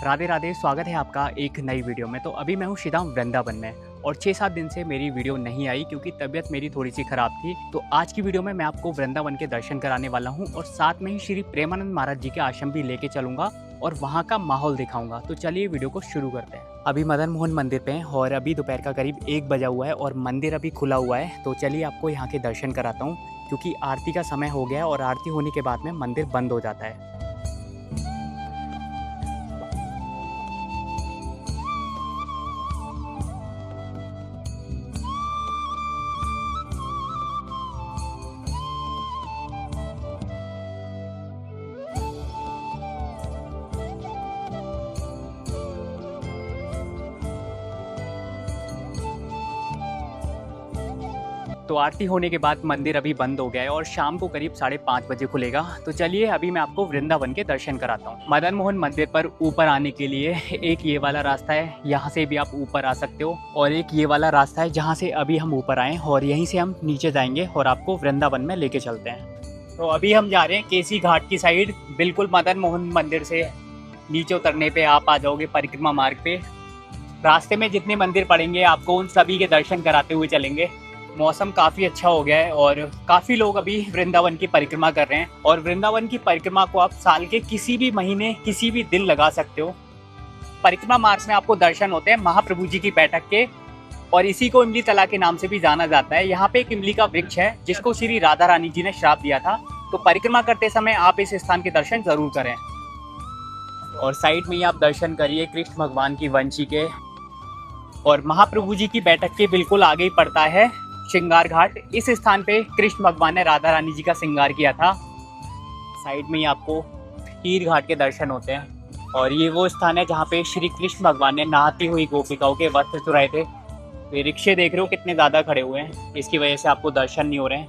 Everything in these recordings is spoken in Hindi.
राधे राधे, स्वागत है आपका एक नई वीडियो में। तो अभी मैं हूँ श्रीधाम वृंदावन में और 6-7 दिन से मेरी वीडियो नहीं आई क्योंकि तबीयत मेरी थोड़ी सी ख़राब थी। तो आज की वीडियो में मैं आपको वृंदावन के दर्शन कराने वाला हूँ और साथ में ही श्री प्रेमानंद महाराज जी के आश्रम भी लेके चलूँगा और वहाँ का माहौल दिखाऊंगा। तो चलिए वीडियो को शुरू करते हैं। अभी मदन मोहन मंदिर पे हैं और अभी दोपहर का करीब 1 बजा हुआ है और मंदिर अभी खुला हुआ है। तो चलिए आपको यहाँ के दर्शन कराता हूँ क्योंकि आरती का समय हो गया है और आरती होने के बाद में मंदिर बंद हो जाता है। तो आरती होने के बाद मंदिर अभी बंद हो गया है और शाम को करीब 5:30 बजे खुलेगा। तो चलिए अभी मैं आपको वृंदावन के दर्शन कराता हूँ। मदन मोहन मंदिर पर ऊपर आने के लिए एक ये वाला रास्ता है, यहाँ से भी आप ऊपर आ सकते हो, और एक ये वाला रास्ता है जहाँ से अभी हम ऊपर आए और यहीं से हम नीचे जाएंगे और आपको वृंदावन में लेके चलते हैं। तो अभी हम जा रहे हैं केसी घाट की साइड। बिल्कुल मदन मोहन मंदिर से नीचे उतरने पे आप आ जाओगे परिक्रमा मार्ग पे। रास्ते में जितने मंदिर पड़ेंगे आपको उन सभी के दर्शन कराते हुए चलेंगे। मौसम काफ़ी अच्छा हो गया है और काफ़ी लोग अभी वृंदावन की परिक्रमा कर रहे हैं और वृंदावन की परिक्रमा को आप साल के किसी भी महीने किसी भी दिन लगा सकते हो। परिक्रमा मार्ग में आपको दर्शन होते हैं महाप्रभु जी की बैठक के, और इसी को इमली तला के नाम से भी जाना जाता है। यहाँ पे एक इमली का वृक्ष है जिसको श्री राधा रानी जी ने श्राप दिया था। तो परिक्रमा करते समय आप इस स्थान के दर्शन जरूर करें। और साइड में ही आप दर्शन करिए कृष्ण भगवान की वंशी के, और महाप्रभु जी की बैठक के बिल्कुल आगे ही पड़ता है श्रृंगार घाट। इस स्थान पे कृष्ण भगवान ने राधा रानी जी का श्रृंगार किया था। साइड में ही आपको खीर घाट के दर्शन होते हैं और ये वो स्थान है जहाँ पे श्री कृष्ण भगवान ने नहाती हुई गोपिकाओं के वस्त्र चुराए थे। ये रिक्शे देख रहे हो कितने ज्यादा खड़े हुए हैं, इसकी वजह से आपको दर्शन नहीं हो रहे हैं।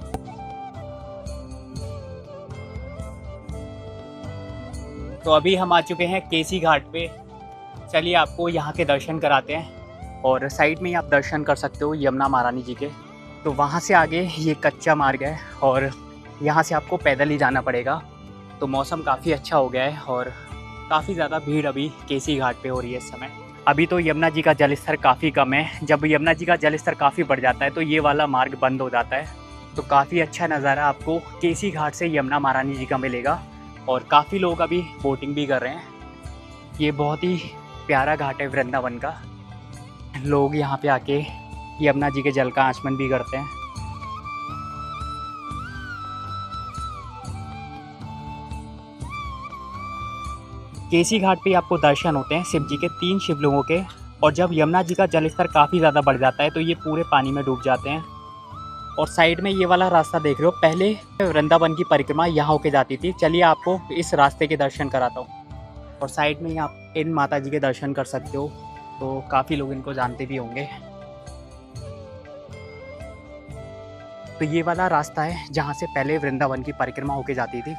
तो अभी हम आ चुके हैं केसी घाट पे। चलिए आपको यहाँ के दर्शन कराते हैं। और साइड में ही आप दर्शन कर सकते हो यमुना महारानी जी के। तो वहाँ से आगे ये कच्चा मार्ग है और यहाँ से आपको पैदल ही जाना पड़ेगा। तो मौसम काफ़ी अच्छा हो गया है और काफ़ी ज़्यादा भीड़ अभी केसी घाट पे हो रही है इस समय। अभी तो यमुना जी का जलस्तर काफ़ी कम है। जब यमुना जी का जलस्तर काफ़ी बढ़ जाता है तो ये वाला मार्ग बंद हो जाता है। तो काफ़ी अच्छा नज़ारा आपको केसी घाट से यमुना महारानी जी का मिलेगा और काफ़ी लोग अभी बोटिंग भी कर रहे हैं। ये बहुत ही प्यारा घाट है वृंदावन का। लोग यहाँ पे आके यमुना जी के जल का आचमन भी करते हैं। केसी घाट पे आपको दर्शन होते हैं शिव जी के 3 शिवलिंगों के, और जब यमुना जी का जलस्तर काफ़ी ज़्यादा बढ़ जाता है तो ये पूरे पानी में डूब जाते हैं। और साइड में ये वाला रास्ता देख रहे हो, पहले वृंदावन की परिक्रमा यहाँ होके जाती थी। चलिए आपको इस रास्ते के दर्शन कराता हूँ। और साइड में ही आप इन माता जी के दर्शन कर सकते हो। तो काफ़ी लोग इनको जानते भी होंगे। तो ये वाला रास्ता है जहाँ से पहले वृंदावन की परिक्रमा होके जाती थी।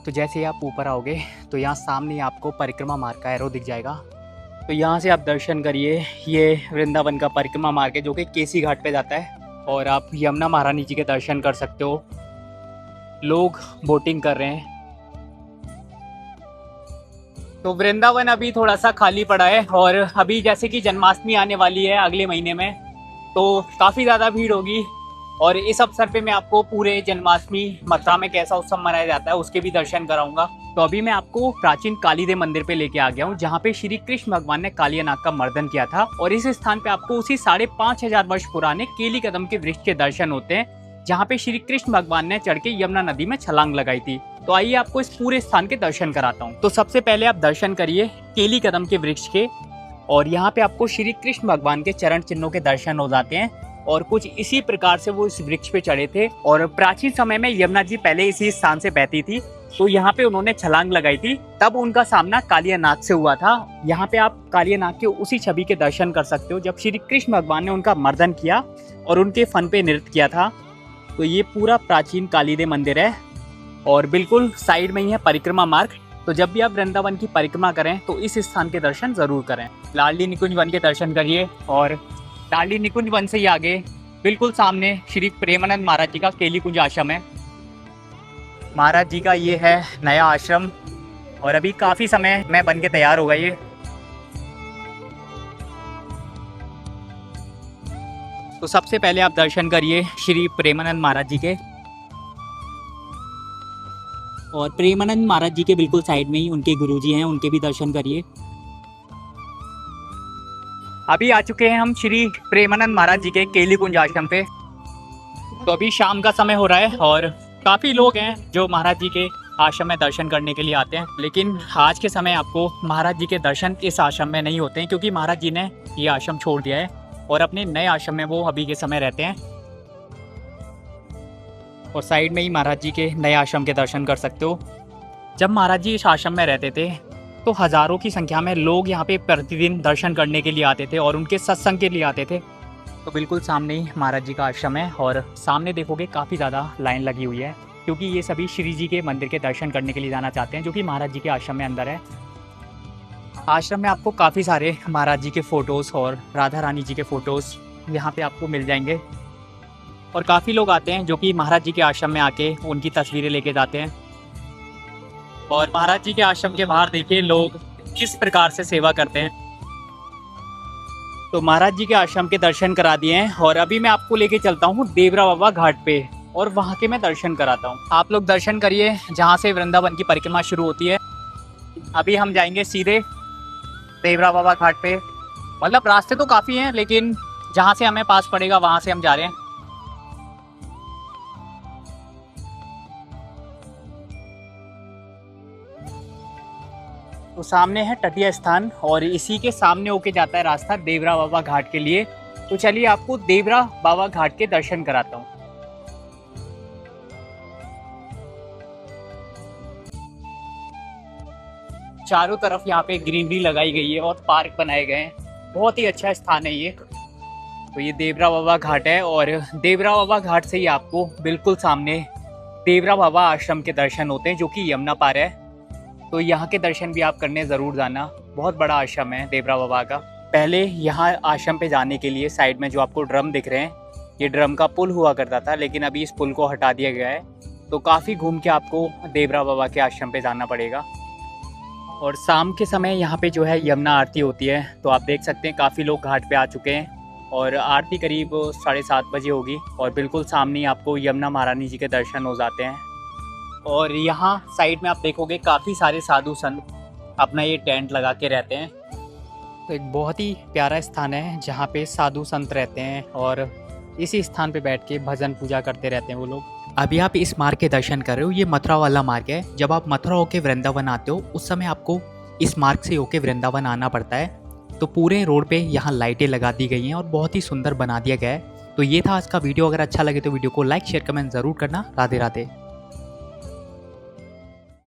तो जैसे ही आप ऊपर आओगे तो यहाँ सामने ही आपको परिक्रमा मार्ग का एरो दिख जाएगा। तो यहाँ से आप दर्शन करिए। ये वृंदावन का परिक्रमा मार्ग है जो कि केसी घाट पे जाता है और आप यमुना महारानी जी के दर्शन कर सकते हो। लोग बोटिंग कर रहे हैं। तो वृंदावन अभी थोड़ा सा खाली पड़ा है और अभी जैसे कि जन्माष्टमी आने वाली है अगले महीने में, तो काफ़ी ज़्यादा भीड़ होगी। और इस अवसर पे मैं आपको पूरे जन्माष्टमी मथुरा में कैसा उत्सव मनाया जाता है उसके भी दर्शन कराऊंगा। तो अभी मैं आपको प्राचीन कालीदेव मंदिर पे लेके आ गया हूँ जहाँ पे श्री कृष्ण भगवान ने कालियानाग का मर्दन किया था। और इस स्थान पे आपको उसी 5,500 वर्ष पुराने केली कदम के वृक्ष के दर्शन होते हैं जहाँ पे श्री कृष्ण भगवान ने चढ़ के यमुना नदी में छलांग लगाई थी। तो आइए आपको इस पूरे स्थान के दर्शन कराता हूँ। तो सबसे पहले आप दर्शन करिए केली कदम के वृक्ष के, और यहाँ पे आपको श्री कृष्ण भगवान के चरण चिन्हों के दर्शन हो जाते हैं। और कुछ इसी प्रकार से वो इस वृक्ष पे चढ़े थे। और प्राचीन समय में यमुना जी पहले इसी स्थान से बहती थी, तो यहाँ पे उन्होंने छलांग लगाई थी, तब उनका सामना कालियानाग से हुआ था। यहाँ पे आप कालियानाग के उसी छवि के दर्शन कर सकते हो जब श्री कृष्ण भगवान ने उनका मर्दन किया और उनके फन पे नृत्य किया था। तो ये पूरा प्राचीन कालीदेव मंदिर है और बिल्कुल साइड में ही है परिक्रमा मार्ग। तो जब भी आप वृंदावन की परिक्रमा करें तो इस स्थान के दर्शन जरूर करें। लाडली निकुंज वन के दर्शन करिए और लाडली निकुंज वन से ही आगे बिल्कुल सामने श्री प्रेमानंद महाराज जी का केली कुंज आश्रम है। महाराज जी का ये है नया आश्रम और अभी काफ़ी समय में बन के तैयार होगा ये। तो सबसे पहले आप दर्शन करिए श्री प्रेमानंद महाराज जी के, और प्रेमानंद महाराज जी के बिल्कुल साइड में ही उनके गुरुजी हैं, उनके भी दर्शन करिए। अभी आ चुके हैं हम श्री प्रेमानंद महाराज जी के केली कुंज आश्रम पे। तो अभी शाम का समय हो रहा है और काफ़ी लोग हैं जो महाराज जी के आश्रम में दर्शन करने के लिए आते हैं, लेकिन आज के समय आपको महाराज जी के दर्शन इस आश्रम में नहीं होते हैं क्योंकि महाराज जी ने ये आश्रम छोड़ दिया है और अपने नए आश्रम में वो अभी के समय रहते हैं। और साइड में ही महाराज जी के नए आश्रम के दर्शन कर सकते हो। जब महाराज जी इस आश्रम में रहते थे तो हज़ारों की संख्या में लोग यहाँ पे प्रतिदिन दर्शन करने के लिए आते थे और उनके सत्संग के लिए आते थे। तो बिल्कुल सामने ही महाराज जी का आश्रम है और सामने देखोगे काफ़ी ज़्यादा लाइन लगी हुई है क्योंकि ये सभी श्री जी के मंदिर के दर्शन करने के लिए जाना चाहते हैं जो कि महाराज जी के आश्रम में अंदर है। आश्रम में आपको काफ़ी सारे महाराज जी के फ़ोटोज़ और राधा रानी जी के फ़ोटोज़ यहाँ पे आपको मिल जाएंगे और काफ़ी लोग आते हैं जो कि महाराज जी के आश्रम में आके उनकी तस्वीरें लेके जाते हैं। और महाराज जी के आश्रम के बाहर देखिए लोग किस प्रकार से सेवा करते हैं। तो महाराज जी के आश्रम के दर्शन करा दिए हैं और अभी मैं आपको लेके चलता हूँ देवरा बाबा घाट पे और वहाँ के मैं दर्शन कराता हूँ। आप लोग दर्शन करिए जहाँ से वृंदावन की परिक्रमा शुरू होती है। अभी हम जाएंगे सीधे देवरा बाबा घाट पे, मतलब रास्ते तो काफ़ी हैं लेकिन जहाँ से हमें पास पड़ेगा वहाँ से हम जा रहे हैं। तो सामने है तटीय स्थान और इसी के सामने होके जाता है रास्ता देवरा बाबा घाट के लिए। तो चलिए आपको देवरा बाबा घाट के दर्शन कराता हूँ। चारों तरफ यहाँ पे ग्रीनरी लगाई गई है और पार्क बनाए गए हैं, बहुत ही अच्छा स्थान है ये। तो ये देवरा बाबा घाट है और देवरा बाबा घाट से ही आपको बिल्कुल सामने देवरा बाबा आश्रम के दर्शन होते हैं जो कि यमुना पार है। तो यहाँ के दर्शन भी आप करने ज़रूर जाना, बहुत बड़ा आश्रम है देवरा बाबा का। पहले यहाँ आश्रम पे जाने के लिए साइड में जो आपको ड्रम दिख रहे हैं, ये ड्रम का पुल हुआ करता था लेकिन अभी इस पुल को हटा दिया गया है। तो काफ़ी घूम के आपको देवरा बाबा के आश्रम पे जाना पड़ेगा। और शाम के समय यहाँ पे जो है यमुना आरती होती है, तो आप देख सकते हैं काफ़ी लोग घाट पे आ चुके हैं और आरती करीब 7:30 बजे होगी और बिल्कुल सामने ही आपको यमुना महारानी जी के दर्शन हो जाते हैं। और यहाँ साइड में आप देखोगे काफ़ी सारे साधु संत अपना ये टेंट लगा के रहते हैं। तो एक बहुत ही प्यारा स्थान है जहाँ पे साधु संत रहते हैं और इसी स्थान पे बैठ के भजन पूजा करते रहते हैं वो लोग। अभी आप इस मार्ग के दर्शन कर रहे हो, ये मथुरा वाला मार्ग है। जब आप मथुरा होके वृंदावन आते हो उस समय आपको इस मार्ग से होके वृंदावन आना पड़ता है। तो पूरे रोड पे यहाँ लाइटें लगा दी गई हैं और बहुत ही सुंदर बना दिया गया है। तो ये था आज का वीडियो। अगर अच्छा लगे तो वीडियो को लाइक शेयर कमेंट ज़रूर करना। राधे राधे।